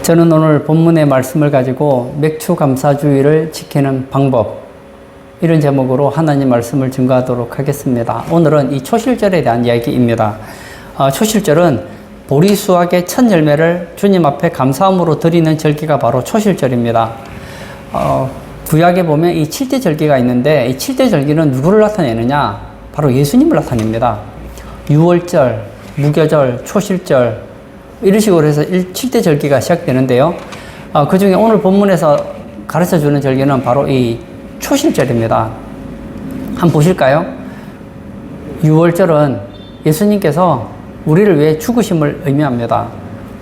저는 오늘 본문의 말씀을 가지고 맥추감사주의를 지키는 방법, 이런 제목으로 하나님 말씀을 증거하도록 하겠습니다. 오늘은 이 초실절에 대한 이야기입니다. 초실절은 보리수확의 첫 열매를 주님 앞에 감사함으로 드리는 절기가 바로 초실절입니다. 구약에 보면 이 7대 절기가 있는데 이 7대 절기는 누구를 나타내느냐? 바로 예수님을 나타냅니다. 유월절, 무교절, 초실절, 이런 식으로 해서 7대 절기가 시작되는데요. 그 중에 오늘 본문에서 가르쳐 주는 절기는 바로 이 초실절입니다. 한번 보실까요? 유월절은 예수님께서 우리를 위해 죽으심을 의미합니다.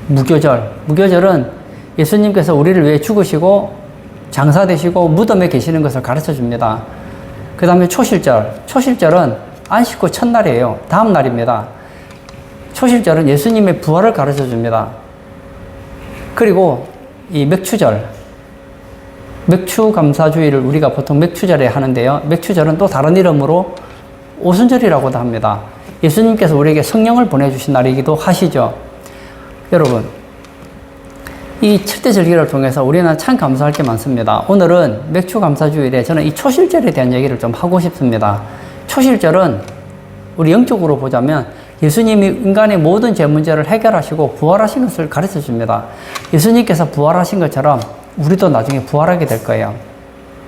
무교절은 예수님께서 우리를 위해 죽으시고 장사되시고 무덤에 계시는 것을 가르쳐 줍니다. 그 다음에 초실절은 안식 후 첫날이에요. 다음 날입니다. 초실절은 예수님의 부활을 가르쳐 줍니다. 그리고 이 맥추감사주의를 우리가 보통 맥추절에 하는데요. 맥추절은 또 다른 이름으로 오순절이라고도 합니다. 예수님께서 우리에게 성령을 보내주신 날이기도 하시죠. 여러분, 이 7대 절기를 통해서 우리는 참 감사할 게 많습니다. 오늘은 맥추감사주일에 저는 이 초실절에 대한 얘기를 좀 하고 싶습니다. 초실절은 우리 영적으로 보자면 예수님이 인간의 모든 죄 문제를 해결하시고 부활하신 것을 가르쳐 줍니다. 예수님께서 부활하신 것처럼 우리도 나중에 부활하게 될 거예요.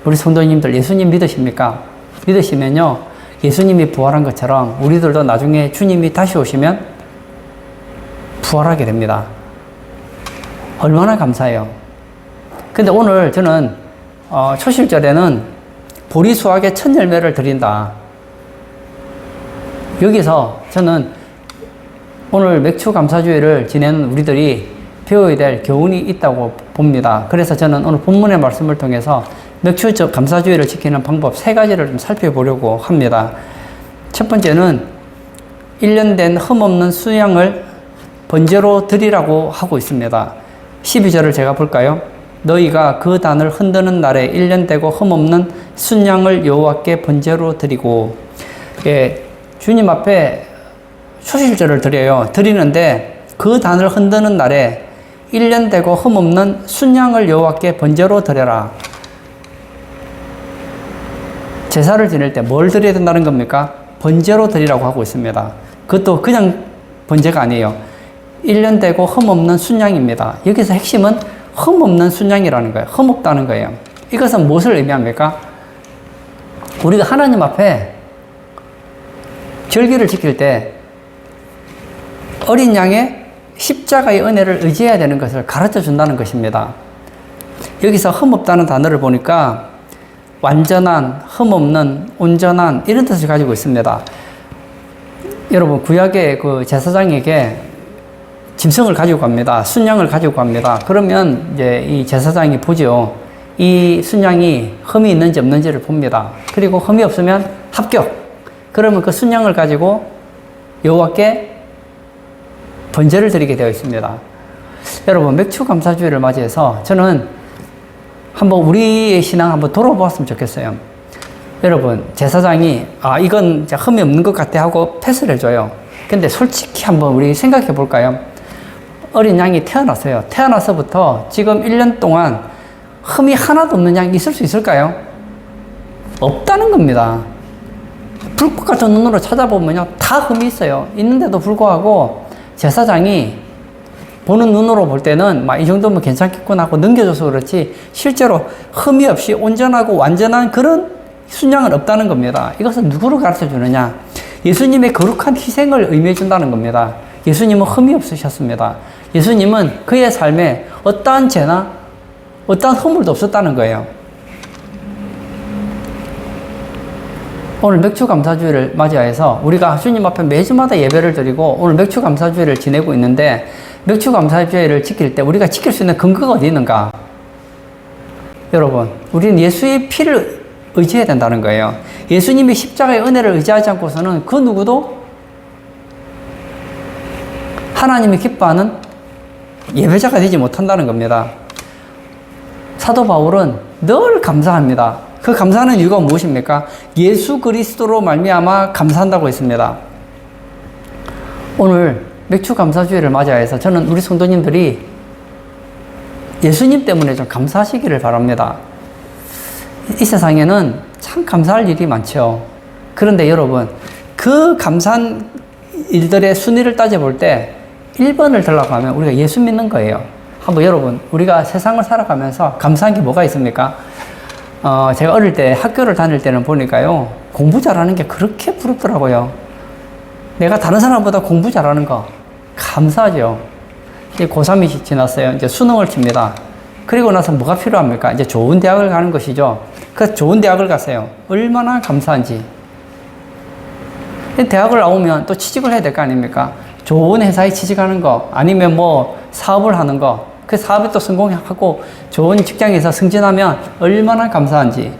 우리 성도님들 예수님 믿으십니까? 믿으시면요, 예수님이 부활한 것처럼 우리들도 나중에 주님이 다시 오시면 부활하게 됩니다. 얼마나 감사해요. 근데 오늘 저는 초실절에는 보리수확의 첫 열매를 드린다. 여기서 저는 오늘 맥추감사주의를 지내는 우리들이 배워야 될 교훈이 있다고 봅니다. 그래서 저는 오늘 본문의 말씀을 통해서 맥추감사주의를 지키는 방법 3가지를 좀 살펴보려고 합니다. 첫 번째는 1년 된 흠없는 수양을 번제로 드리라고 하고 있습니다. 12절을 제가 볼까요? 너희가 그 단을 흔드는 날에 1년 되고 흠없는 순양을 여호와께 번제로 드리고, 주님 앞에 초실절을 드리는데 그 단을 흔드는 날에 1년 되고 흠없는 순양을 여호와께 번제로 드려라. 제사를 지낼 때 뭘 드려야 된다는 겁니까? 번제로 드리라고 하고 있습니다. 그것도 그냥 번제가 아니에요. 1년 되고 흠없는 순양입니다. 여기서 핵심은 흠없는 순양이라는 거예요. 흠없다는 거예요. 이것은 무엇을 의미합니까? 우리가 하나님 앞에 절기를 지킬 때 어린 양의 십자가의 은혜를 의지해야 되는 것을 가르쳐 준다는 것입니다. 여기서 흠없다는 단어를 보니까 완전한, 흠없는, 온전한 이런 뜻을 가지고 있습니다. 여러분, 구약의 그 제사장에게 짐승을 가지고 갑니다. 순양을 가지고 갑니다. 그러면 이제 이 제사장이 보죠. 이 순양이 흠이 있는지 없는지를 봅니다. 그리고 흠이 없으면 합격. 그러면 그 순양을 가지고 여호와께 번제를 드리게 되어 있습니다. 여러분, 맥추감사주의를 맞이해서 저는 한번 우리의 신앙 한번 돌아보았으면 좋겠어요. 여러분, 제사장이 이건 흠이 없는 것 같아 하고 패스를 해줘요. 근데 솔직히 한번 우리 생각해 볼까요? 어린 양이 태어났어요. 태어나서부터 지금 1년 동안 흠이 하나도 없는 양이 있을 수 있을까요? 없다는 겁니다. 불꽃 같은 눈으로 찾아보면요, 다 흠이 있어요. 있는데도 불구하고 제사장이 보는 눈으로 볼 때는 이 정도면 괜찮겠구나 하고 넘겨줘서 그렇지, 실제로 흠이 없이 온전하고 완전한 그런 순양은 없다는 겁니다. 이것은 누구를 가르쳐 주느냐? 예수님의 거룩한 희생을 의미해 준다는 겁니다. 예수님은 흠이 없으셨습니다. 예수님은 그의 삶에 어떠한 죄나 어떠한 허물도 없었다는 거예요. 오늘 맥추감사주의를 맞이해서 우리가 주님 앞에 매주마다 예배를 드리고 오늘 맥추감사주의를 지내고 있는데, 맥추감사주의를 지킬 때 우리가 지킬 수 있는 근거가 어디 있는가? 여러분, 우리는 예수의 피를 의지해야 된다는 거예요. 예수님이 십자가의 은혜를 의지하지 않고서는 그 누구도 하나님이 기뻐하는 예배자가 되지 못한다는 겁니다. 사도 바울은 늘 감사합니다. 그 감사하는 이유가 무엇입니까? 예수 그리스도로 말미암아 감사한다고 했습니다. 오늘 맥추감사주의를 맞이해서 저는 우리 성도님들이 예수님 때문에 좀 감사하시기를 바랍니다. 이 세상에는 참 감사할 일이 많죠. 그런데 여러분, 그 감사한 일들의 순위를 따져볼 때 1번을 들라고 하면 우리가 예수 믿는 거예요. 한번 여러분, 우리가 세상을 살아가면서 감사한 게 뭐가 있습니까? 제가 어릴 때 학교를 다닐 때는 보니까요, 공부 잘하는 게 그렇게 부럽더라고요. 내가 다른 사람보다 공부 잘하는 거 감사하죠. 이제 고3이 지났어요. 이제 수능을 칩니다. 그리고 나서 뭐가 필요합니까? 이제 좋은 대학을 가는 것이죠. 그래서 좋은 대학을 갔어요. 얼마나 감사한지. 대학을 나오면 또 취직을 해야 될 거 아닙니까? 좋은 회사에 취직하는 거, 아니면 뭐 사업을 하는 거, 그 사업에 또 성공하고 좋은 직장에서 승진하면 얼마나 감사한지.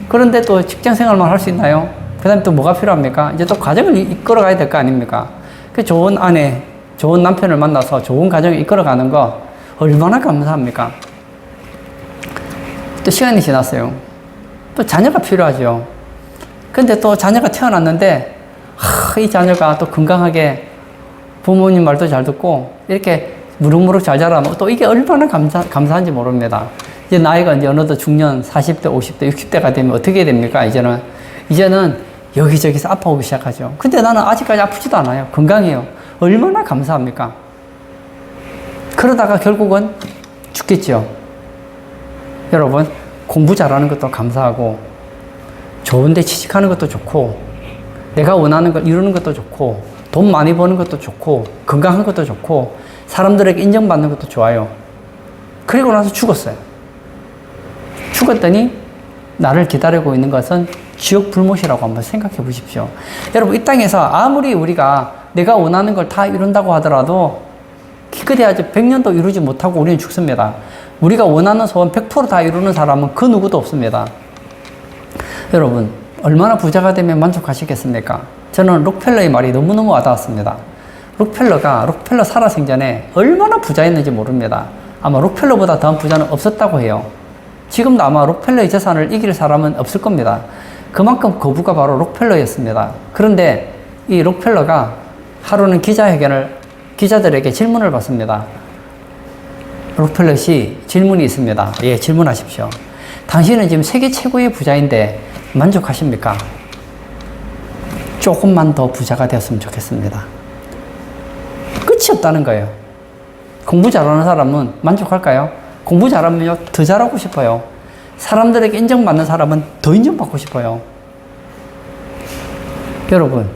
그런데 또 직장 생활만 할 수 있나요? 그 다음에 또 뭐가 필요합니까? 이제 또 가정을 이끌어 가야 될 거 아닙니까? 그 좋은 아내, 좋은 남편을 만나서 좋은 가정을 이끌어 가는 거 얼마나 감사합니까? 또 시간이 지났어요. 또 자녀가 필요하죠. 근데 또 자녀가 태어났는데, 이 자녀가 또 건강하게 부모님 말도 잘 듣고, 이렇게 무럭무럭 잘 자라면 또 이게 얼마나 감사한지 모릅니다. 이제 나이가 이제 어느덧 중년 40대, 50대, 60대가 되면 어떻게 됩니까? 이제는 여기저기서 아파오기 시작하죠. 근데 나는 아직까지 아프지도 않아요. 건강해요. 얼마나 감사합니까? 그러다가 결국은 죽겠죠. 여러분, 공부 잘하는 것도 감사하고, 좋은데 취직하는 것도 좋고, 내가 원하는 걸 이루는 것도 좋고, 돈 많이 버는 것도 좋고, 건강한 것도 좋고, 사람들에게 인정받는 것도 좋아요. 그리고 나서 죽었어요. 죽었더니 나를 기다리고 있는 것은 지옥 불못이라고 한번 생각해 보십시오. 여러분, 이 땅에서 아무리 우리가 내가 원하는 걸 다 이룬다고 하더라도 기껏해야지 100년도 이루지 못하고 우리는 죽습니다. 우리가 원하는 소원 100%다 이루는 사람은 그 누구도 없습니다. 여러분, 얼마나 부자가 되면 만족하시겠습니까? 저는 록펠러의 말이 너무너무 와닿았습니다. 록펠러 살아생전에 얼마나 부자였는지 모릅니다. 아마 록펠러보다 더한 부자는 없었다고 해요. 지금도 아마 록펠러의 재산을 이길 사람은 없을 겁니다. 그만큼 거부가 바로 록펠러였습니다. 그런데 이 록펠러가 하루는 기자들에게 질문을 받습니다. 록펠러 씨, 질문이 있습니다. 예, 질문하십시오. 당신은 지금 세계 최고의 부자인데 만족하십니까? 조금만 더 부자가 되었으면 좋겠습니다. 끝이 없다는 거예요. 공부 잘하는 사람은 만족할까요? 공부 잘하면요, 더 잘하고 싶어요. 사람들에게 인정받는 사람은 더 인정받고 싶어요. 여러분,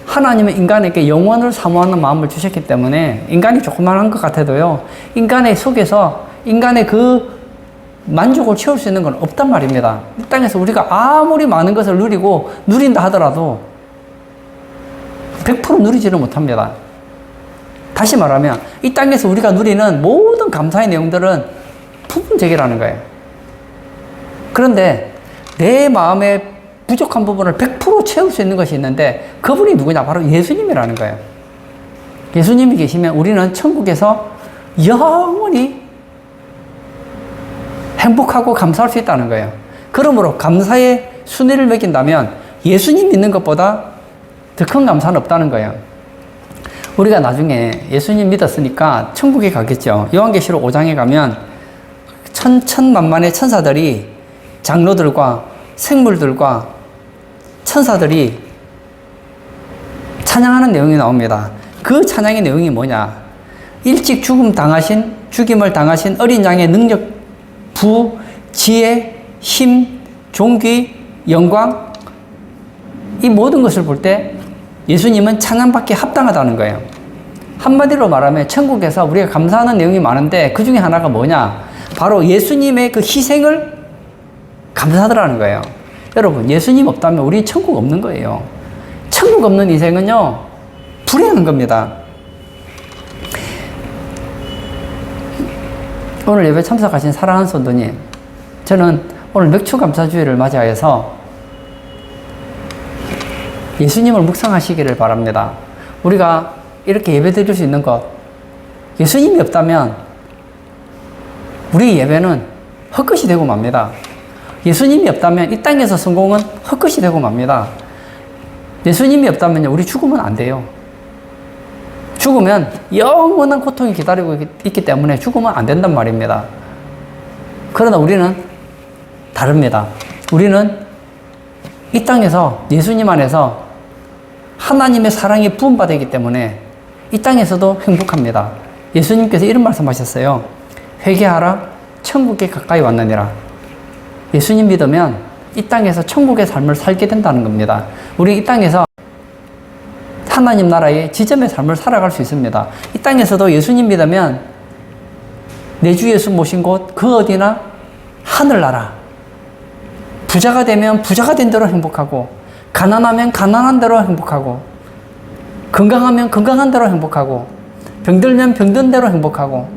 하나님은 인간에게 영원을 사모하는 마음을 주셨기 때문에 인간이 조그만한 것 같아도요, 인간의 속에서 인간의 그 만족을 채울 수 있는 건 없단 말입니다. 이 땅에서 우리가 아무리 많은 것을 누린다 하더라도 100% 누리지를 못합니다. 다시 말하면 이 땅에서 우리가 누리는 모든 감사의 내용들은 부분적이라는 거예요. 그런데 내 마음의 부족한 부분을 100% 채울 수 있는 것이 있는데 그분이 누구냐? 바로 예수님이라는 거예요. 예수님이 계시면 우리는 천국에서 영원히 행복하고 감사할 수 있다는 거예요. 그러므로 감사의 순위를 매긴다면 예수님 믿는 것보다 더 큰 감사는 없다는 거예요. 우리가 나중에 예수님 믿었으니까 천국에 가겠죠. 요한계시록 5장에 가면 천만만의 천사들이 장로들과 생물들과 천사들이 찬양하는 내용이 나옵니다. 그 찬양의 내용이 뭐냐? 일찍 죽임을 당하신 어린 양의 능력, 부, 지혜, 힘, 존귀, 영광, 이 모든 것을 볼 때 예수님은 찬양받기에 합당하다는 거예요. 한마디로 말하면 천국에서 우리가 감사하는 내용이 많은데 그 중에 하나가 뭐냐? 바로 예수님의 그 희생을 감사하더라는 거예요. 여러분, 예수님 없다면 우리 천국 없는 거예요. 천국 없는 인생은요, 불행한 겁니다. 오늘 예배 참석하신 사랑하는 성도님, 저는 오늘 맥주감사주일을 맞이하여서 예수님을 묵상하시기를 바랍니다. 우리가 이렇게 예배 드릴 수 있는 것, 예수님이 없다면 우리 예배는 헛것이 되고 맙니다. 예수님이 없다면 이 땅에서 성공은 헛것이 되고 맙니다. 예수님이 없다면 우리 죽으면 안 돼요. 죽으면 영원한 고통이 기다리고 있기 때문에 죽으면 안 된단 말입니다. 그러나 우리는 다릅니다. 우리는 이 땅에서 예수님 안에서 하나님의 사랑이 부음받았기 때문에 이 땅에서도 행복합니다. 예수님께서 이런 말씀하셨어요. 회개하라, 천국에 가까이 왔느니라. 예수님 믿으면 이 땅에서 천국의 삶을 살게 된다는 겁니다. 우리 이 땅에서 하나님 나라의 지점의 삶을 살아갈 수 있습니다. 이 땅에서도 예수님 믿으면 내 주 예수 모신 곳 그 어디나 하늘나라. 부자가 되면 부자가 된 대로 행복하고, 가난하면 가난한 대로 행복하고, 건강하면 건강한 대로 행복하고, 병들면 병든 대로 행복하고,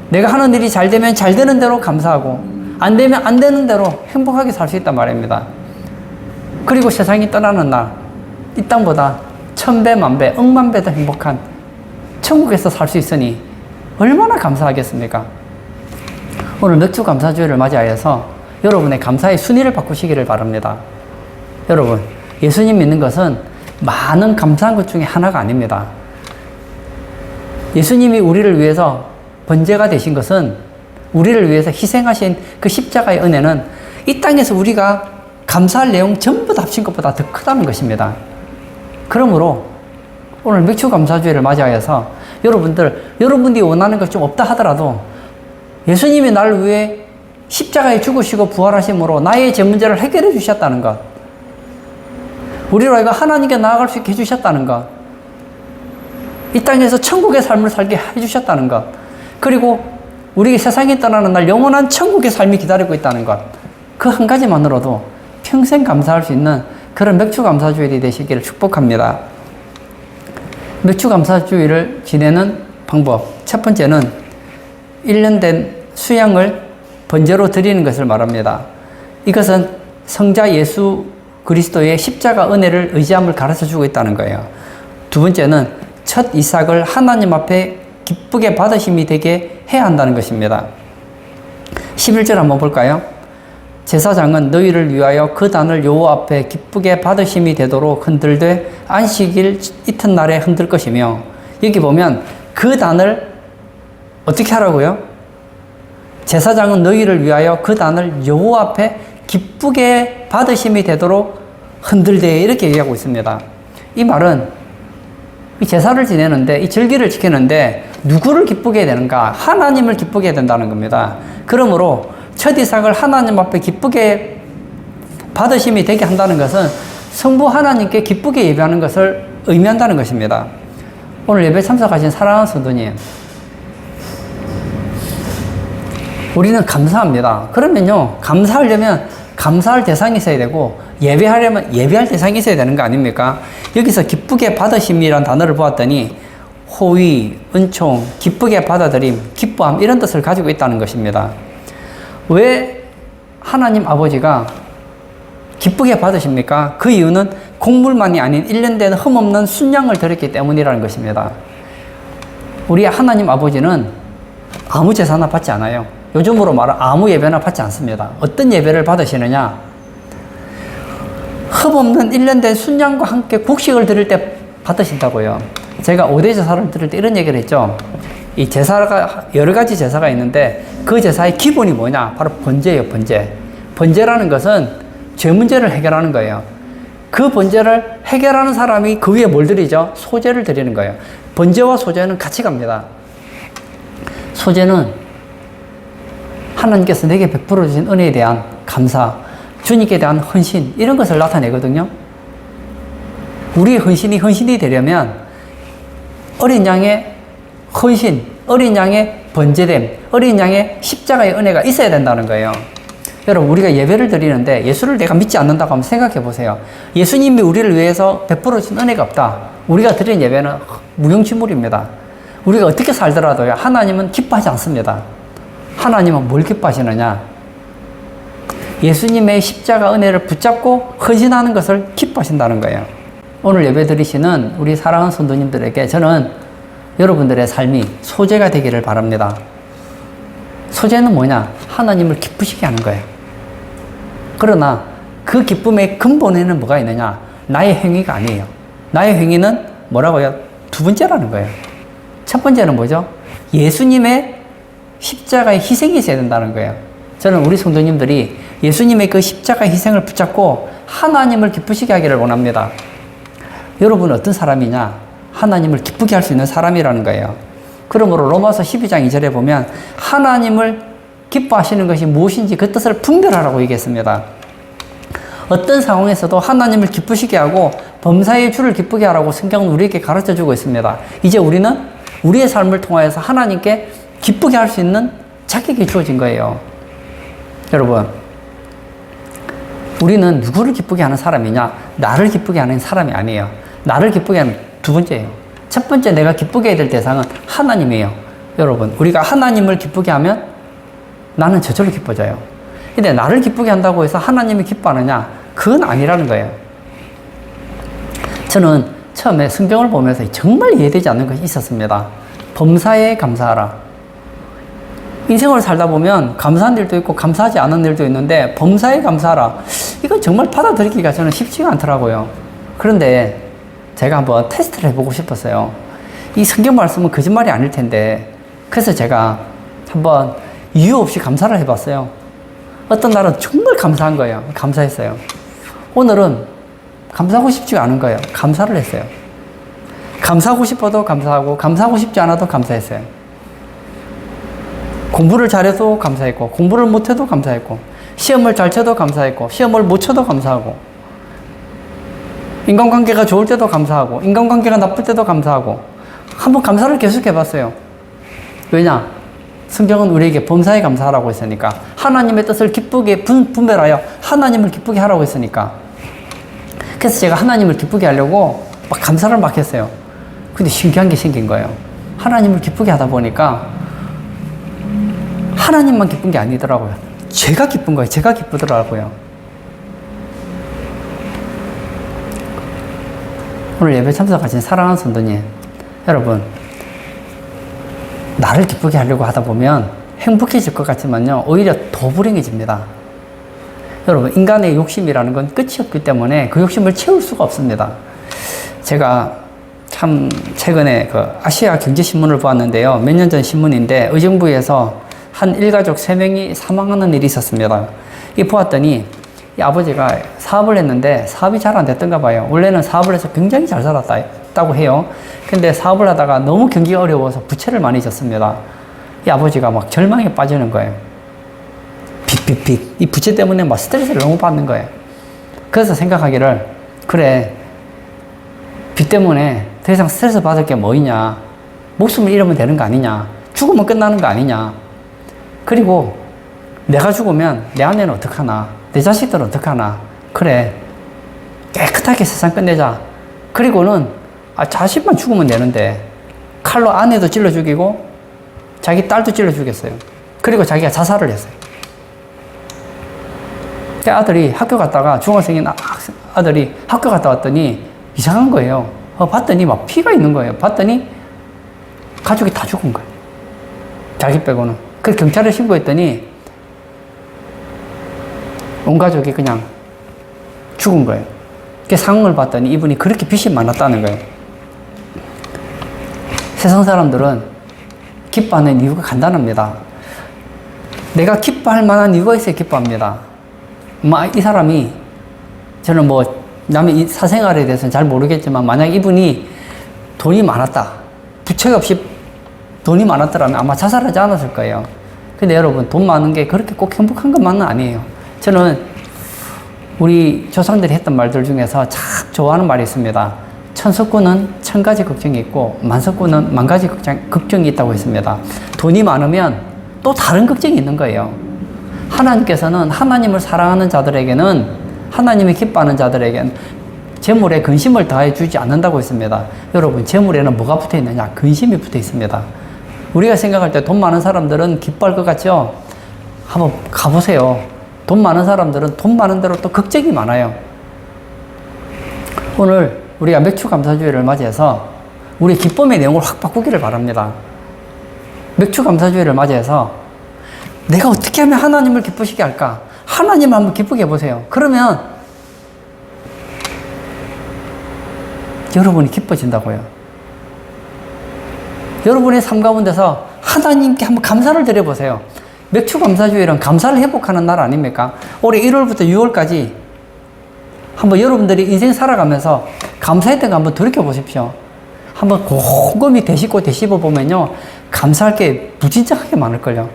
내가 하는 일이 잘 되면 잘 되는 대로 감사하고, 안 되면 안 되는 대로 행복하게 살 수 있단 말입니다. 그리고 세상이 떠나는 날, 이 땅보다 1000배, 만배, 억만배 더 행복한 천국에서 살 수 있으니 얼마나 감사하겠습니까? 오늘 맥주 감사주의를 맞이하여서 여러분의 감사의 순위를 바꾸시기를 바랍니다. 여러분, 예수님 믿는 것은 많은 감사한 것 중에 하나가 아닙니다. 예수님이 우리를 위해서 번제가 되신 것은, 우리를 위해서 희생하신 그 십자가의 은혜는 이 땅에서 우리가 감사할 내용 전부 다 합친 것보다 더 크다는 것입니다. 그러므로 오늘 맥주 감사주의를 맞이하여서 여러분들이 원하는 것 좀 없다 하더라도 예수님이 나를 위해 십자가에 죽으시고 부활하심으로 나의 제 문제를 해결해 주셨다는 것, 우리로 하여금 하나님께 나아갈 수 있게 해주셨다는 것, 이 땅에서 천국의 삶을 살게 해주셨다는 것, 그리고 우리 세상에 떠나는 날 영원한 천국의 삶이 기다리고 있다는 것, 그 한 가지만으로도 평생 감사할 수 있는 그런 맥주 감사주일이 되시기를 축복합니다. 맥주 감사주일을 지내는 방법, 첫 번째는 1년 된 수양을 번제로 드리는 것을 말합니다. 이것은 성자 예수 그리스도의 십자가 은혜를 의지함을 가르쳐 주고 있다는 거예요. 두 번째는 첫 이삭을 하나님 앞에 기쁘게 받으심이 되게 해야 한다는 것입니다. 11절 한번 볼까요? 제사장은 너희를 위하여 그 단을 여호와 앞에 기쁘게 받으심이 되도록 흔들되 안식일 이튿날에 흔들 것이며, 여기 보면 그 단을 어떻게 하라고요? 제사장은 너희를 위하여 그 단을 여호와 앞에 기쁘게 받으심이 되도록 흔들되, 이렇게 얘기하고 있습니다. 이 말은 이 제사를 지내는데, 이 절기를 지키는데 누구를 기쁘게 해야 되는가? 하나님을 기쁘게 해야 된다는 겁니다. 그러므로 첫 이삭을 하나님 앞에 기쁘게 받으심이 되게 한다는 것은 성부 하나님께 기쁘게 예배하는 것을 의미한다는 것입니다. 오늘 예배 참석하신 사랑하는 성도님, 우리는 감사합니다. 그러면요, 감사하려면 감사할 대상이 있어야 되고, 예배하려면 예배할 대상이 있어야 되는 거 아닙니까? 여기서 기쁘게 받으심이란 단어를 보았더니 호의, 은총, 기쁘게 받아들임, 기뻐함, 이런 뜻을 가지고 있다는 것입니다. 왜 하나님 아버지가 기쁘게 받으십니까? 그 이유는 곡물만이 아닌 1년 된 흠없는 순양을 드렸기 때문이라는 것입니다. 우리 하나님 아버지는 아무 제사나 받지 않아요. 요즘으로 말하면 아무 예배나 받지 않습니다. 어떤 예배를 받으시느냐? 흠없는 1년 된 순양과 함께 곡식을 드릴 때 받으신다고요. 제가 5대 제사를 드릴 때 이런 얘기를 했죠. 이 제사가, 여러 가지 제사가 있는데 그 제사의 기본이 뭐냐? 바로 번제예요, 번제. 번제라는 것은 죄 문제를 해결하는 거예요. 그 번제를 해결하는 사람이 그 위에 뭘 드리죠? 소제를 드리는 거예요. 번제와 소제는 같이 갑니다. 소제는 하나님께서 내게 베풀어 주신 은혜에 대한 감사, 주님께 대한 헌신, 이런 것을 나타내거든요. 우리의 헌신이 되려면 어린 양의 헌신, 어린 양의 번제됨, 어린 양의 십자가의 은혜가 있어야 된다는 거예요. 여러분, 우리가 예배를 드리는데 예수를 내가 믿지 않는다고 한번 생각해 보세요. 예수님이 우리를 위해서 베풀어 주신 은혜가 없다. 우리가 드린 예배는 무용지물입니다. 우리가 어떻게 살더라도요, 하나님은 기뻐하지 않습니다. 하나님은 뭘 기뻐하시느냐? 예수님의 십자가 은혜를 붙잡고 헌신하는 것을 기뻐하신다는 거예요. 오늘 예배 드리시는 우리 사랑하는 성도님들에게 저는 여러분들의 삶이 소제가 되기를 바랍니다. 소제는 뭐냐? 하나님을 기쁘시게 하는 거예요. 그러나 그 기쁨의 근본에는 뭐가 있느냐? 나의 행위가 아니에요. 나의 행위는 뭐라고요? 두 번째라는 거예요. 첫 번째는 뭐죠? 예수님의 십자가의 희생이 있어야 된다는 거예요. 저는 우리 성도님들이 예수님의 그 십자가의 희생을 붙잡고 하나님을 기쁘시게 하기를 원합니다. 여러분은 어떤 사람이냐? 하나님을 기쁘게 할 수 있는 사람이라는 거예요. 그러므로 로마서 12장 2절에 보면 하나님을 기뻐하시는 것이 무엇인지 그 뜻을 분별하라고 얘기했습니다. 어떤 상황에서도 하나님을 기쁘시게 하고 범사의 주를 기쁘게 하라고 성경은 우리에게 가르쳐주고 있습니다. 이제 우리는 우리의 삶을 통하여서 하나님께 기쁘게 할 수 있는 자격이 주어진 거예요. 여러분, 우리는 누구를 기쁘게 하는 사람이냐? 나를 기쁘게 하는 사람이 아니에요. 나를 기쁘게 하는 두 번째예요. 첫 번째 내가 기쁘게 해야 될 대상은 하나님이에요. 여러분, 우리가 하나님을 기쁘게 하면 나는 저절로 기뻐져요. 근데 나를 기쁘게 한다고 해서 하나님이 기뻐하느냐? 그건 아니라는 거예요. 저는 처음에 성경을 보면서 정말 이해되지 않는 것이 있었습니다. 범사에 감사하라. 인생을 살다 보면 감사한 일도 있고 감사하지 않은 일도 있는데 범사에 감사하라. 이건 정말 받아들이기가 저는 쉽지가 않더라고요. 그런데 제가 한번 테스트를 해보고 싶었어요. 이 성경 말씀은 거짓말이 아닐 텐데, 그래서 제가 한번 이유 없이 감사를 해봤어요. 어떤 날은 정말 감사한 거예요. 감사했어요. 오늘은 감사하고 싶지가 않은 거예요. 감사를 했어요. 감사하고 싶어도 감사하고, 감사하고 싶지 않아도 감사했어요. 공부를 잘해도 감사했고, 공부를 못해도 감사했고, 시험을 잘 쳐도 감사했고, 시험을 못 쳐도 감사하고, 인간관계가 좋을 때도 감사하고, 인간관계가 나쁠 때도 감사하고, 한번 감사를 계속 해봤어요. 왜냐? 성경은 우리에게 범사에 감사하라고 했으니까, 하나님의 뜻을 기쁘게 분별하여 하나님을 기쁘게 하라고 했으니까. 그래서 제가 하나님을 기쁘게 하려고 막 감사를 막 했어요. 근데 신기한 게 생긴 거예요. 하나님을 기쁘게 하다 보니까 하나님만 기쁜 게 아니더라고요. 제가 기쁜 거예요. 제가 기쁘더라고요. 오늘 예배 참석하신 사랑하는 성도님, 여러분, 나를 기쁘게 하려고 하다 보면 행복해질 것 같지만요, 오히려 더 불행해집니다. 여러분, 인간의 욕심이라는 건 끝이 없기 때문에 그 욕심을 채울 수가 없습니다. 제가 참 최근에 그 아시아 경제신문을 보았는데요. 몇 년 전 신문인데 의정부에서 한 일가족 3명이 사망하는 일이 있었습니다. 이 보았더니 이 아버지가 사업을 했는데 사업이 잘 안 됐던가 봐요. 원래는 사업을 해서 굉장히 잘 살았다고 해요. 근데 사업을 하다가 너무 경기가 어려워서 부채를 많이 졌습니다. 이 아버지가 막 절망에 빠지는 거예요. 빚. 이 부채 때문에 막 스트레스를 너무 받는 거예요. 그래서 생각하기를, 그래, 빚 때문에 더 이상 스트레스 받을 게 뭐 있냐. 목숨을 잃으면 되는 거 아니냐. 죽으면 끝나는 거 아니냐. 그리고 내가 죽으면 내 아내는 어떡하나. 내 자식들은 어떡하나. 그래, 깨끗하게 세상 끝내자. 그리고는 자식만 죽으면 되는데 칼로 아내도 찔러 죽이고 자기 딸도 찔러 죽였어요. 그리고 자기가 자살을 했어요. 아들이 학교 갔다가, 중학생인 아들이 학교 갔다 왔더니 이상한 거예요. 봤더니 막 피가 있는 거예요. 봤더니 가족이 다 죽은 거예요. 자기 빼고는. 그래서 경찰에 신고했더니 온 가족이 그냥 죽은 거예요. 그 상황을 봤더니 이분이 그렇게 빚이 많았다는 거예요. 세상 사람들은 기뻐하는 이유가 간단합니다. 내가 기뻐할 만한 이유가 있어야 기뻐합니다. 이 사람이, 저는 남의 사생활에 대해서는 잘 모르겠지만, 만약 이분이 돈이 많았다, 부채가 없이 돈이 많았더라면 아마 자살하지 않았을 거예요. 근데 여러분, 돈 많은 게 그렇게 꼭 행복한 것만은 아니에요. 저는 우리 조상들이 했던 말들 중에서 참 좋아하는 말이 있습니다. 천석구는 1000가지 걱정이 있고 만석구는 10,000가지 걱정이 있다고 했습니다. 돈이 많으면 또 다른 걱정이 있는 거예요. 하나님께서는 하나님을 사랑하는 자들에게는, 하나님이 기뻐하는 자들에게는 재물에 근심을 더해 주지 않는다고 했습니다. 여러분, 재물에는 뭐가 붙어 있느냐? 근심이 붙어 있습니다. 우리가 생각할 때 돈 많은 사람들은 기뻐할 것 같죠? 한번 가보세요. 돈 많은 사람들은 돈 많은 대로 또 걱정이 많아요. 오늘 우리가 맥주 감사주의를 맞이해서 우리 기쁨의 내용을 확 바꾸기를 바랍니다. 맥주 감사주의를 맞이해서 내가 어떻게 하면 하나님을 기쁘시게 할까? 하나님을 한번 기쁘게 해보세요. 그러면 여러분이 기뻐진다고요. 여러분의 삶 가운데서 하나님께 한번 감사를 드려보세요. 맥주 감사주일은 감사를 회복하는 날 아닙니까? 올해 1월부터 6월까지 한번 여러분들이 인생 살아가면서 감사했던 거 한번 돌이켜 보십시오. 한번 곰곰이 되씹어 보면요, 감사할 게 무진장하게 많을걸요.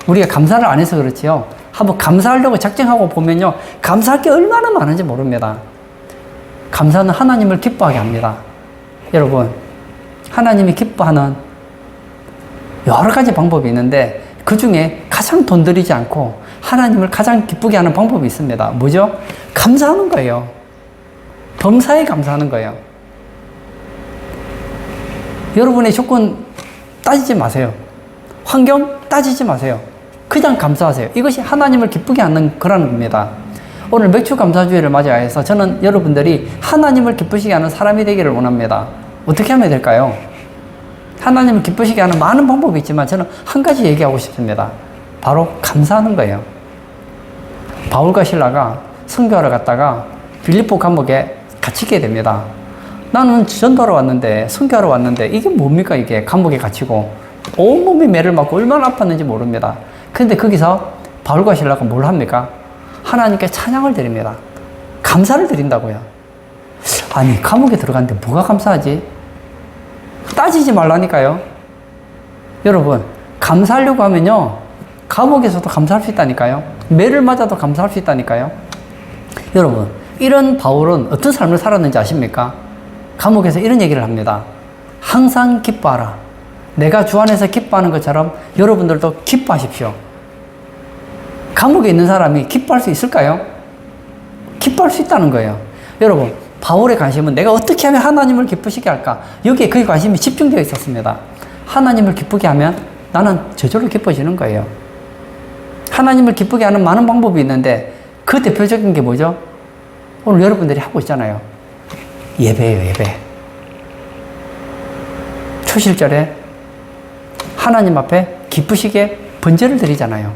우리가 감사를 안 해서 그렇지요. 한번 감사하려고 작정하고 보면요, 감사할 게 얼마나 많은지 모릅니다. 감사는 하나님을 기뻐하게 합니다. 여러분, 하나님이 기뻐하는 여러 가지 방법이 있는데 그 중에 가장 돈 들이지 않고 하나님을 가장 기쁘게 하는 방법이 있습니다. 뭐죠? 감사하는 거예요. 범사에 감사하는 거예요. 여러분의 조건 따지지 마세요. 환경 따지지 마세요. 그냥 감사하세요. 이것이 하나님을 기쁘게 하는 거라는 겁니다. 오늘 맥주 감사주의를 맞이해서 저는 여러분들이 하나님을 기쁘시게 하는 사람이 되기를 원합니다. 어떻게 하면 될까요? 하나님을 기쁘시게 하는 많은 방법이 있지만 저는 한 가지 얘기하고 싶습니다. 바로 감사하는 거예요. 바울과 실라가 선교하러 갔다가 빌립보 감옥에 갇히게 됩니다. 나는 전도하러 왔는데, 선교하러 왔는데 이게 뭡니까 이게? 감옥에 갇히고 온몸이 매를 맞고 얼마나 아팠는지 모릅니다. 근데 거기서 바울과 실라가 뭘 합니까? 하나님께 찬양을 드립니다. 감사를 드린다고요. 아니, 감옥에 들어갔는데 뭐가 감사하지? 따지지 말라니까요. 여러분, 감사하려고 하면요, 감옥에서도 감사할 수 있다니까요. 매를 맞아도 감사할 수 있다니까요. 여러분, 이런 바울은 어떤 삶을 살았는지 아십니까? 감옥에서 이런 얘기를 합니다. 항상 기뻐하라. 내가 주 안에서 기뻐하는 것처럼 여러분들도 기뻐하십시오. 감옥에 있는 사람이 기뻐할 수 있을까요? 기뻐할 수 있다는 거예요. 여러분, 바울의 관심은 내가 어떻게 하면 하나님을 기쁘시게 할까? 여기에 그의 관심이 집중되어 있었습니다. 하나님을 기쁘게 하면 나는 저절로 기뻐지는 거예요. 하나님을 기쁘게 하는 많은 방법이 있는데 그 대표적인 게 뭐죠? 오늘 여러분들이 하고 있잖아요. 예배예요, 예배. 초실절에 하나님 앞에 기쁘시게 번제를 드리잖아요.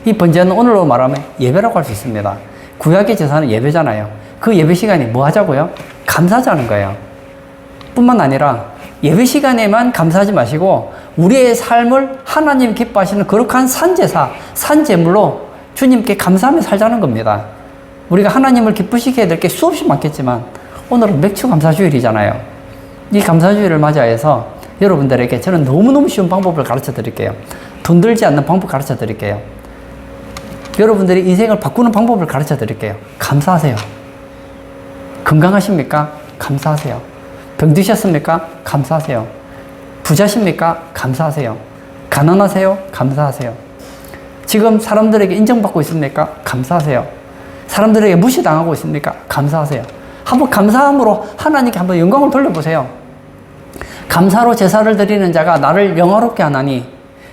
이 번제는 오늘로 말하면 예배라고 할 수 있습니다. 구약의 제사는 예배잖아요. 그 예배 시간에 뭐 하자고요? 감사하자는 거예요. 뿐만 아니라 예배 시간에만 감사하지 마시고 우리의 삶을 하나님 기뻐하시는 거룩한 산제사, 산제물로 주님께 감사하며 살자는 겁니다. 우리가 하나님을 기쁘시게 해야 될 게 수없이 많겠지만 오늘은 맥주 감사주일이잖아요. 이 감사주일을 맞이해서 여러분들에게 저는 너무너무 쉬운 방법을 가르쳐 드릴게요. 돈 들지 않는 방법 가르쳐 드릴게요. 여러분들이 인생을 바꾸는 방법을 가르쳐 드릴게요. 감사하세요. 건강하십니까? 감사하세요. 병드셨습니까? 감사하세요. 부자십니까? 감사하세요. 가난하세요? 감사하세요. 지금 사람들에게 인정받고 있습니까? 감사하세요. 사람들에게 무시당하고 있습니까? 감사하세요. 한번 감사함으로 하나님께 한번 영광을 돌려보세요. 감사로 제사를 드리는 자가 나를 영화롭게 하나니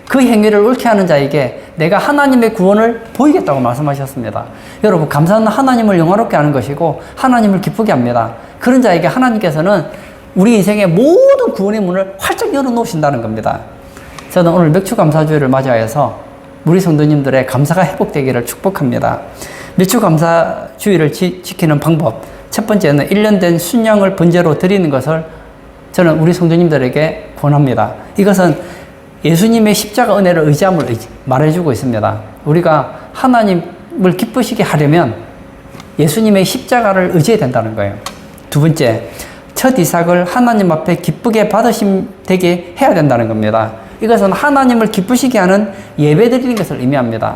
그 행위를 옳게 하는 자에게 내가 하나님의 구원을 보이겠다고 말씀하셨습니다. 여러분, 감사는 하나님을 영화롭게 하는 것이고 하나님을 기쁘게 합니다. 그런 자에게 하나님께서는 우리 인생의 모든 구원의 문을 활짝 열어놓으신다는 겁니다. 저는 오늘 맥주 감사주일을 맞이해서 우리 성도님들의 감사가 회복되기를 축복합니다. 맥주 감사주일을 지키는 방법, 첫 번째는 1년 된 순양을 번제로 드리는 것을 저는 우리 성도님들에게 권합니다. 이것은 예수님의 십자가 은혜를 의지함을 말해주고 있습니다. 우리가 하나님을 기쁘시게 하려면 예수님의 십자가를 의지해야 된다는 거예요. 두 번째, 첫 이삭을 하나님 앞에 기쁘게 받으심 되게 해야 된다는 겁니다. 이것은 하나님을 기쁘시게 하는 예배 드리는 것을 의미합니다.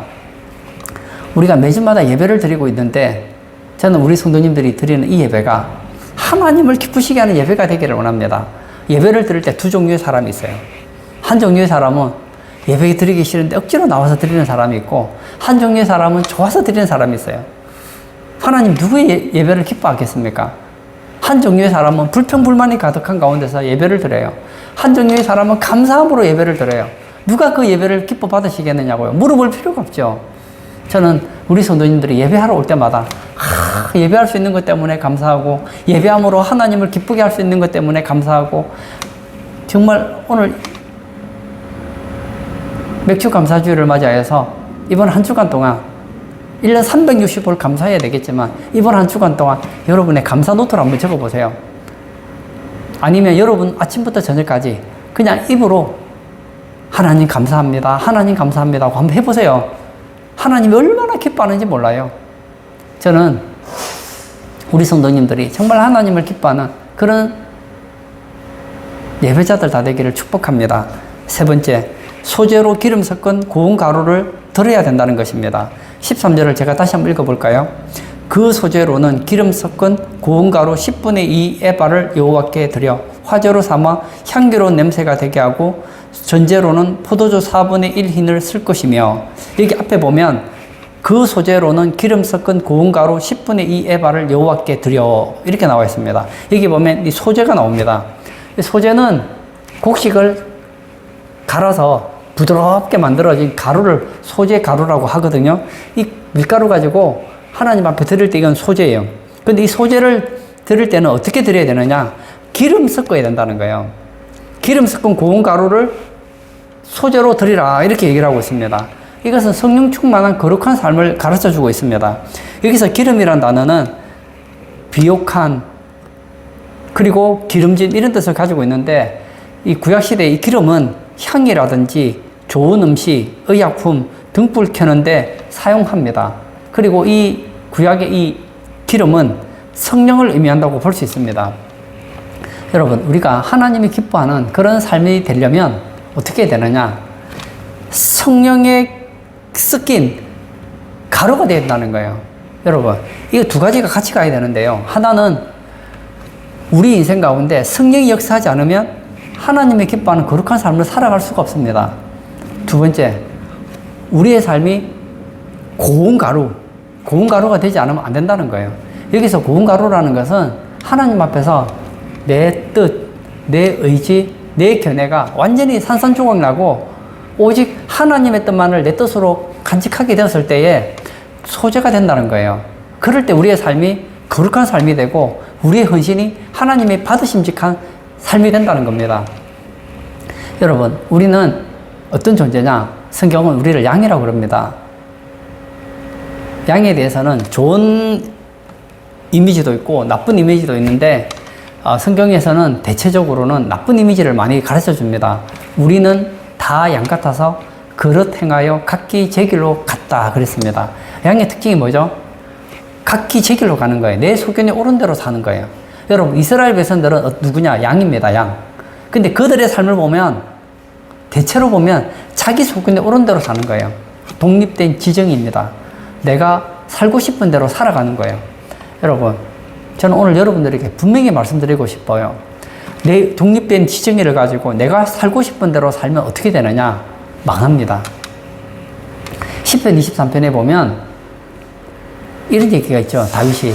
우리가 매주마다 예배를 드리고 있는데 저는 우리 성도님들이 드리는 이 예배가 하나님을 기쁘시게 하는 예배가 되기를 원합니다. 예배를 드릴 때 두 종류의 사람이 있어요. 한 종류의 사람은 예배 드리기 싫은데 억지로 나와서 드리는 사람이 있고 한 종류의 사람은 좋아서 드리는 사람이 있어요. 하나님 누구의 예배를 기뻐하겠습니까? 한 종류의 사람은 불평불만이 가득한 가운데서 예배를 드려요. 한 종류의 사람은 감사함으로 예배를 드려요. 누가 그 예배를 기뻐 받으시겠느냐고요? 물어볼 필요가 없죠. 저는 우리 성도님들이 예배하러 올 때마다 예배할 수 있는 것 때문에 감사하고 예배함으로 하나님을 기쁘게 할 수 있는 것 때문에 감사하고 정말 오늘 맥주 감사주일을 맞이해서 이번 한 주간 동안 1년 365일 감사해야 되겠지만 이번 한 주간 동안 여러분의 감사 노트를 한번 적어보세요. 아니면 여러분 아침부터 저녁까지 그냥 입으로 하나님 감사합니다. 하나님 감사합니다 하고 한번 해보세요. 하나님이 얼마나 기뻐하는지 몰라요. 저는 우리 성도님들이 정말 하나님을 기뻐하는 그런 예배자들 다 되기를 축복합니다. 세 번째, 소재로 기름 섞은 고운 가루를 드려야 된다는 것입니다. 13절을 제가 다시 한번 읽어볼까요? 그 소재로는 기름 섞은 고운 가루 10분의 2 에바를 여호와께 드려 화제로 삼아 향기로운 냄새가 되게 하고 전제로는 포도주 4분의 1 흰을 쓸 것이며, 여기 앞에 보면 그 소재로는 기름 섞은 고운 가루 10분의 2 에바를 여호와께 드려 이렇게 나와 있습니다. 여기 보면 이 소재가 나옵니다. 이 소재는 곡식을 갈아서 부드럽게 만들어진 가루를 소재 가루라고 하거든요. 이 밀가루 가지고 하나님 앞에 드릴 때 이건 소재예요. 근데 이 소재를 드릴 때는 어떻게 드려야 되느냐? 기름 섞어야 된다는 거예요. 기름 섞은 고운 가루를 소재로 드리라 이렇게 얘기를 하고 있습니다. 이것은 성령 충만한 거룩한 삶을 가르쳐 주고 있습니다. 여기서 기름이란 단어는 비옥한 그리고 기름진 이런 뜻을 가지고 있는데, 이 구약시대의 이 기름은 향이라든지 좋은 음식, 의약품, 등불 켜는데 사용합니다. 그리고 이 구약의 이 기름은 성령을 의미한다고 볼 수 있습니다. 여러분, 우리가 하나님이 기뻐하는 그런 삶이 되려면 어떻게 되느냐? 성령에 섞인 가루가 되어야 된다는 거예요. 여러분, 이 두 가지가 같이 가야 되는데요. 하나는 우리 인생 가운데 성령이 역사하지 않으면 하나님의 기뻐하는 거룩한 삶을 살아갈 수가 없습니다. 두 번째, 우리의 삶이 고운 가루가 되지 않으면 안 된다는 거예요. 여기서 고운 가루라는 것은 하나님 앞에서 내 뜻, 내 의지, 내 견해가 완전히 산산조각 나고 오직 하나님의 뜻만을 내 뜻으로 간직하게 되었을 때에 소재가 된다는 거예요. 그럴 때 우리의 삶이 거룩한 삶이 되고 우리의 헌신이 하나님의 받으심직한 삶이 된다는 겁니다. 여러분, 우리는 어떤 존재냐? 성경은 우리를 양이라고 그럽니다. 양에 대해서는 좋은 이미지도 있고 나쁜 이미지도 있는데, 성경에서는 대체적으로는 나쁜 이미지를 많이 가르쳐 줍니다. 우리는 다 양 같아서 그릇 행하여 각기 제 길로 갔다 그랬습니다. 양의 특징이 뭐죠? 각기 제 길로 가는 거예요. 내 소견이 옳은 대로 사는 거예요. 여러분, 이스라엘 백성들은 누구냐? 양입니다. 양. 근데 그들의 삶을 보면 대체로 보면 자기 소견이 옳은 대로 사는 거예요. 독립된 지정입니다. 내가 살고 싶은 대로 살아가는 거예요. 여러분, 저는 오늘 여러분들에게 분명히 말씀드리고 싶어요. 내 독립된 지정의를 가지고 내가 살고 싶은 대로 살면 어떻게 되느냐? 망합니다. 10편 23편에 보면 이런 얘기가 있죠. 다윗이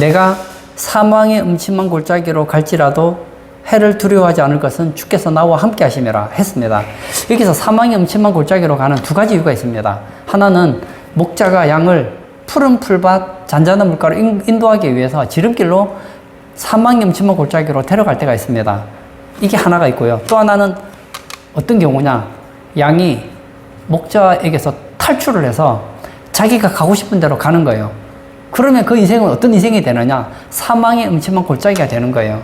내가 사망의 음침한 골짜기로 갈지라도 해를 두려워하지 않을 것은 주께서 나와 함께 하심이라 했습니다. 여기서 사망의 음침한 골짜기로 가는 두 가지 이유가 있습니다. 하나는 목자가 양을 푸른 풀밭, 잔잔한 물가로 인도하기 위해서 지름길로 사망의 음침한 골짜기로 데려갈 때가 있습니다. 이게 하나가 있고요. 또 하나는 어떤 경우냐? 양이 목자에게서 탈출을 해서 자기가 가고 싶은 대로 가는 거예요. 그러면 그 인생은 어떤 인생이 되느냐? 사망의 음침한 골짜기가 되는 거예요.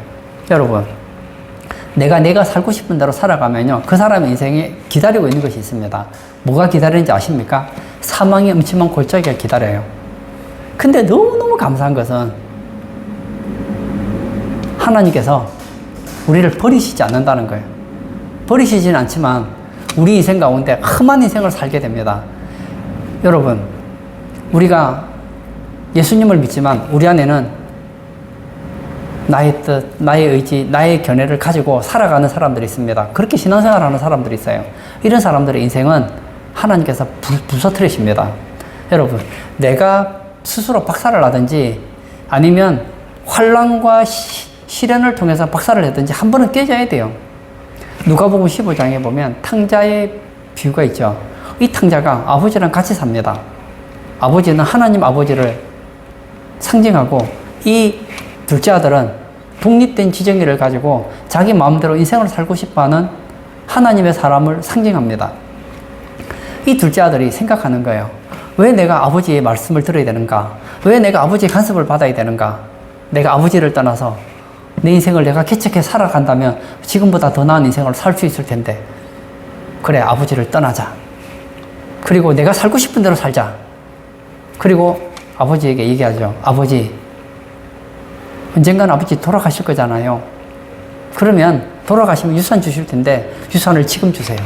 여러분, 내가 살고 싶은 대로 살아가면요, 그 사람의 인생에 기다리고 있는 것이 있습니다. 뭐가 기다리는지 아십니까? 사망의 음침한 골짜기가 기다려요. 근데 너무너무 감사한 것은 하나님께서 우리를 버리시지 않는다는 거예요. 버리시지는 않지만 우리 인생 가운데 험한 인생을 살게 됩니다. 여러분, 우리가 예수님을 믿지만 우리 안에는 나의 뜻, 나의 의지, 나의 견해를 가지고 살아가는 사람들이 있습니다. 그렇게 신앙생활 하는 사람들이 있어요. 이런 사람들의 인생은 하나님께서 부서뜨리십니다. 여러분, 내가 스스로 박살을 나든지 아니면 환난과 시련을 통해서 박살을 내든지 한 번은 깨져야 돼요. 누가복음 15장에 보면 탕자의 비유가 있죠. 이 탕자가 아버지랑 같이 삽니다. 아버지는 하나님 아버지를 상징하고, 이 둘째 아들은 독립된 지정의를 가지고 자기 마음대로 인생을 살고 싶어하는 하나님의 사람을 상징합니다. 이 둘째 아들이 생각하는 거예요. 왜 내가 아버지의 말씀을 들어야 되는가? 왜 내가 아버지의 간섭을 받아야 되는가? 내가 아버지를 떠나서 내 인생을 내가 개척해 살아간다면 지금보다 더 나은 인생을 살 수 있을 텐데, 그래, 아버지를 떠나자. 그리고 내가 살고 싶은 대로 살자. 그리고 아버지에게 얘기하죠. 아버지, 언젠간 아버지 돌아가실 거잖아요. 그러면 돌아가시면 유산 주실 텐데 유산을 지금 주세요.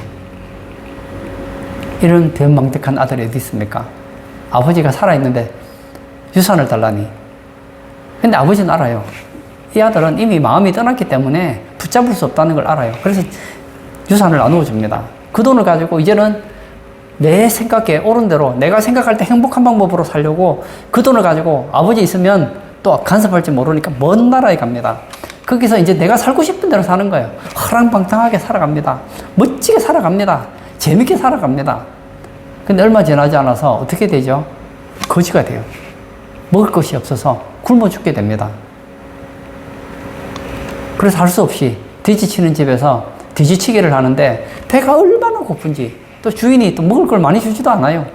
이런 변망덕한 아들이 어디 있습니까? 아버지가 살아있는데 유산을 달라니. 근데 아버지는 알아요. 이 아들은 이미 마음이 떠났기 때문에 붙잡을 수 없다는 걸 알아요. 그래서 유산을 나누어 줍니다. 그 돈을 가지고 이제는 내 생각에 옳은 대로 내가 생각할 때 행복한 방법으로 살려고 그 돈을 가지고 아버지 있으면 또 간섭할지 모르니까 먼 나라에 갑니다. 거기서 이제 내가 살고 싶은 대로 사는 거예요. 허랑방탕하게 살아갑니다. 멋지게 살아갑니다. 재밌게 살아갑니다. 근데 얼마 지나지 않아서 어떻게 되죠? 거지가 돼요. 먹을 것이 없어서 굶어 죽게 됩니다. 그래서 할 수 없이 돼지치는 집에서 돼지치기를 하는데 배가 얼마나 고픈지, 또 주인이 또 먹을 걸 많이 주지도 않아요.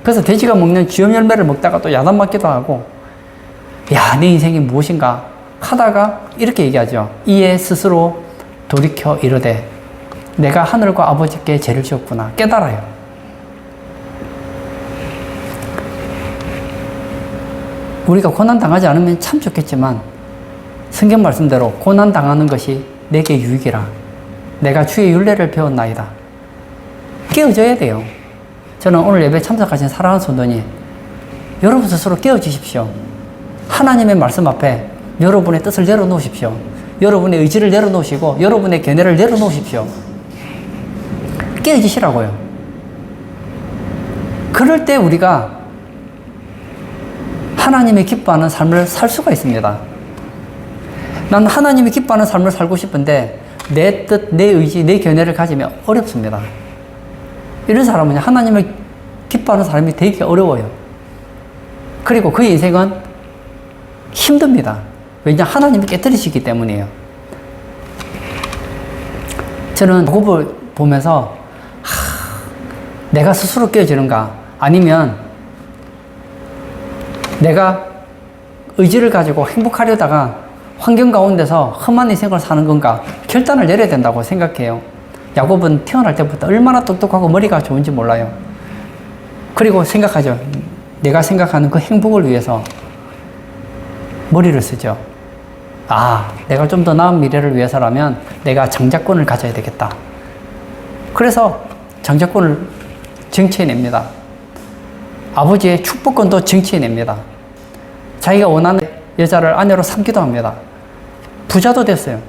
그래서 돼지가 먹는 쥐염 열매를 먹다가 또 야단 맞기도 하고, 야, 내 인생이 무엇인가 하다가 이렇게 얘기하죠. 이에 스스로 돌이켜 이르되 내가 하늘과 아버지께 죄를 지었구나 깨달아요. 우리가 고난 당하지 않으면 참 좋겠지만 성경 말씀대로 고난 당하는 것이 내게 유익이라 내가 주의 율례를 배웠나이다. 깨어져야 돼요. 저는 오늘 예배 참석하신 사랑하는 성도님, 여러분 스스로 깨어지십시오. 하나님의 말씀 앞에 여러분의 뜻을 내려놓으십시오. 여러분의 의지를 내려놓으시고 여러분의 견해를 내려놓으십시오. 깨어지시라고요. 그럴 때 우리가 하나님이 기뻐하는 삶을 살 수가 있습니다. 난 하나님이 기뻐하는 삶을 살고 싶은데 내 뜻, 내 의지, 내 견해를 가지면 어렵습니다. 이런 사람은 하나님을 기뻐하는 사람이 되게 어려워요. 그리고 그 인생은 힘듭니다. 왜냐? 하나님이 깨뜨리시기 때문이에요. 저는 야곱을 보면서 내가 스스로 깨어지는가 아니면 내가 의지를 가지고 행복하려다가 환경 가운데서 험한 인생을 사는 건가 결단을 내려야 된다고 생각해요. 야곱은 태어날 때부터 얼마나 똑똑하고 머리가 좋은지 몰라요. 그리고 생각하죠. 내가 생각하는 그 행복을 위해서 머리를 쓰죠. 아, 내가 좀 더 나은 미래를 위해서라면 내가 장자권을 가져야 되겠다. 그래서 장자권을 쟁취해냅니다. 아버지의 축복권도 쟁취해냅니다. 자기가 원하는 여자를 아내로 삼기도 합니다. 부자도 됐어요.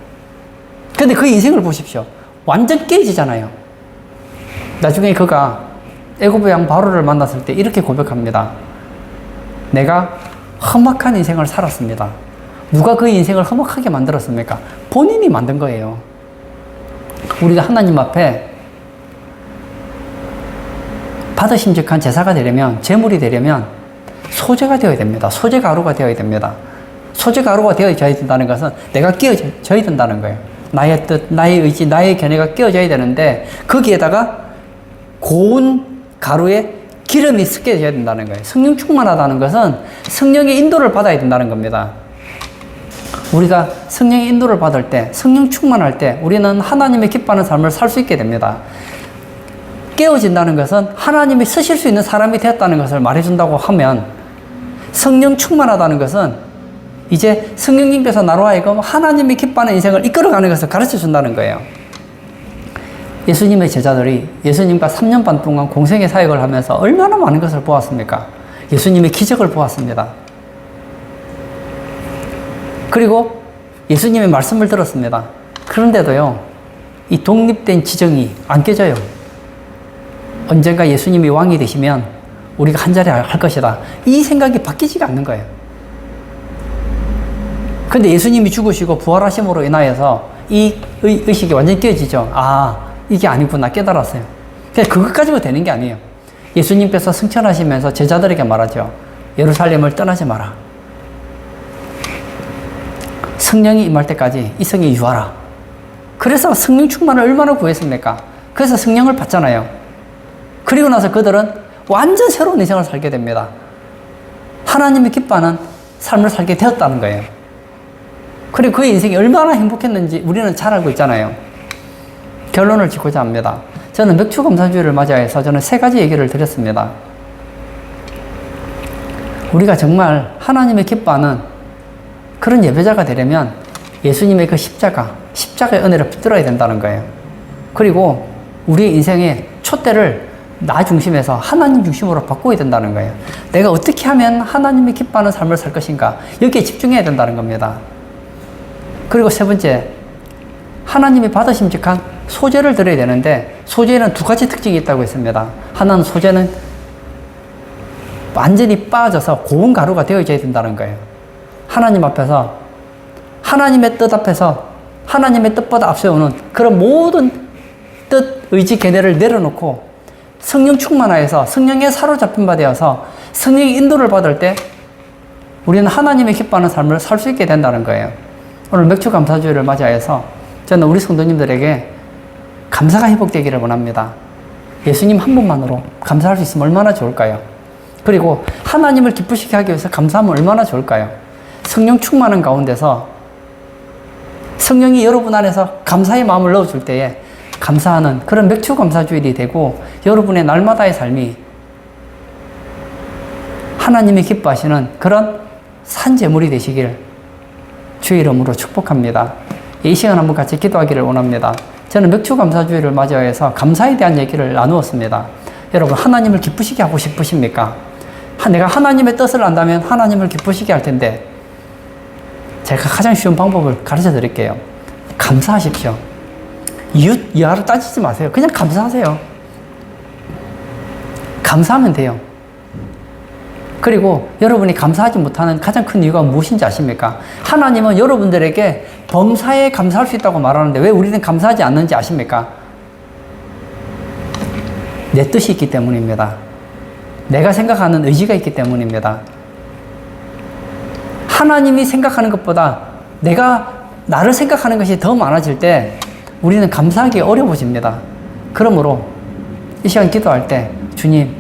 근데 그 인생을 보십시오. 완전 깨지잖아요. 나중에 그가 애굽의 왕 바로를 만났을 때 이렇게 고백합니다. 내가 험악한 인생을 살았습니다. 누가 그 인생을 험악하게 만들었습니까? 본인이 만든 거예요. 우리가 하나님 앞에 받으심직한 제사가 되려면, 제물이 되려면 소재가 되어야 됩니다. 소재 가루가 되어야 됩니다. 소재 가루가 되어져야 된다는 것은 내가 끼어져야 된다는 거예요. 나의 뜻, 나의 의지, 나의 견해가 끼어져야 되는데 거기에다가 고운 가루에 기름이 섞여져야 된다는 거예요. 성령 충만하다는 것은 성령의 인도를 받아야 된다는 겁니다. 우리가 성령의 인도를 받을 때, 성령 충만할 때 우리는 하나님의 기뻐하는 삶을 살 수 있게 됩니다. 깨어진다는 것은 하나님이 쓰실 수 있는 사람이 되었다는 것을 말해준다고 하면, 성령 충만하다는 것은 이제 성령님께서 나로 하여금 하나님이 기뻐하는 인생을 이끌어가는 것을 가르쳐 준다는 거예요. 예수님의 제자들이 예수님과 3년 반 동안 공생의 사역을 하면서 얼마나 많은 것을 보았습니까? 예수님의 기적을 보았습니다. 그리고 예수님의 말씀을 들었습니다. 그런데도요, 이 독립된 지정이 안 깨져요. 언젠가 예수님이 왕이 되시면 우리가 한 자리 할 것이다. 이 생각이 바뀌지가 않는 거예요. 근데 예수님이 죽으시고 부활하심으로 인하여서 이 의식이 완전히 깨어지죠. 아, 이게 아니구나 깨달았어요. 그냥 그것 가지고 되는 게 아니에요. 예수님께서 승천하시면서 제자들에게 말하죠. 예루살렘을 떠나지 마라. 성령이 임할 때까지 이 성에 유하라. 그래서 성령 충만을 얼마나 구했습니까? 그래서 성령을 받잖아요. 그리고 나서 그들은 완전 새로운 인생을 살게 됩니다. 하나님이 기뻐하는 삶을 살게 되었다는 거예요. 그리고 그의 인생이 얼마나 행복했는지 우리는 잘 알고 있잖아요. 결론을 짓고자 합니다. 저는 맥주감사주의를 맞이해서 저는 세 가지 얘기를 드렸습니다. 우리가 정말 하나님의 기뻐하는 그런 예배자가 되려면 예수님의 그 십자가의 은혜를 붙들어야 된다는 거예요. 그리고 우리의 인생의 촛대를 나 중심에서 하나님 중심으로 바꾸어야 된다는 거예요. 내가 어떻게 하면 하나님이 기뻐하는 삶을 살 것인가, 여기에 집중해야 된다는 겁니다. 그리고 세 번째, 하나님이 받으심직한 소재를 드려야 되는데, 소재는 두 가지 특징이 있다고 했습니다. 하나는 소재는 완전히 빠져서 고운 가루가 되어져야 된다는 거예요. 하나님 앞에서, 하나님의 뜻 앞에서 하나님의 뜻보다 앞세우는 그런 모든 뜻, 의지, 계례를 내려놓고 성령 충만하여서 성령에 사로잡힌 바 되어서 성령의 인도를 받을 때 우리는 하나님의 기뻐하는 삶을 살 수 있게 된다는 거예요. 오늘 맥주감사주의를 맞이해서 저는 우리 성도님들에게 감사가 회복되기를 원합니다. 예수님 한 분만으로 감사할 수 있으면 얼마나 좋을까요? 그리고 하나님을 기쁘시게 하기 위해서 감사하면 얼마나 좋을까요? 성령 충만한 가운데서 성령이 여러분 안에서 감사의 마음을 넣어줄 때에 감사하는 그런 맥주감사주일이 되고 여러분의 날마다의 삶이 하나님이 기뻐하시는 그런 산제물이 되시길 주의 이름으로 축복합니다. 이 시간 한번 같이 기도하기를 원합니다. 저는 맥주감사주일을 맞이해서 감사에 대한 얘기를 나누었습니다. 여러분, 하나님을 기쁘시게 하고 싶으십니까? 내가 하나님의 뜻을 안다면 하나님을 기쁘시게 할 텐데 제가 가장 쉬운 방법을 가르쳐 드릴게요. 감사하십시오. 이웃, 이하를 따지지 마세요. 그냥 감사하세요. 감사하면 돼요. 그리고 여러분이 감사하지 못하는 가장 큰 이유가 무엇인지 아십니까? 하나님은 여러분들에게 범사에 감사할 수 있다고 말하는데 왜 우리는 감사하지 않는지 아십니까? 내 뜻이 있기 때문입니다. 내가 생각하는 의지가 있기 때문입니다. 하나님이 생각하는 것보다 나를 생각하는 것이 더 많아질 때 우리는 감사하기 어려워집니다. 그러므로 이 시간 기도할 때 주님,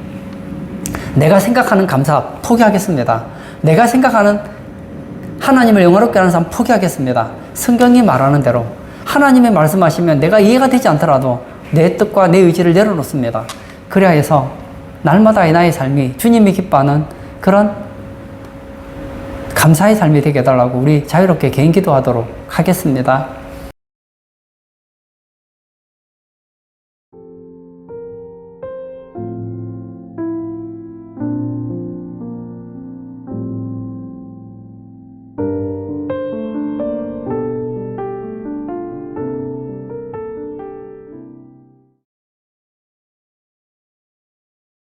내가 생각하는 감사 포기하겠습니다. 내가 생각하는 하나님을 영화롭게 하는 삶 포기하겠습니다. 성경이 말하는 대로 하나님의 말씀하시면 내가 이해가 되지 않더라도 내 뜻과 내 의지를 내려놓습니다. 그래야 해서 날마다의 나의 삶이 주님이 기뻐하는 그런 감사의 삶이 되게 해달라고 우리 자유롭게 개인 기도하도록 하겠습니다.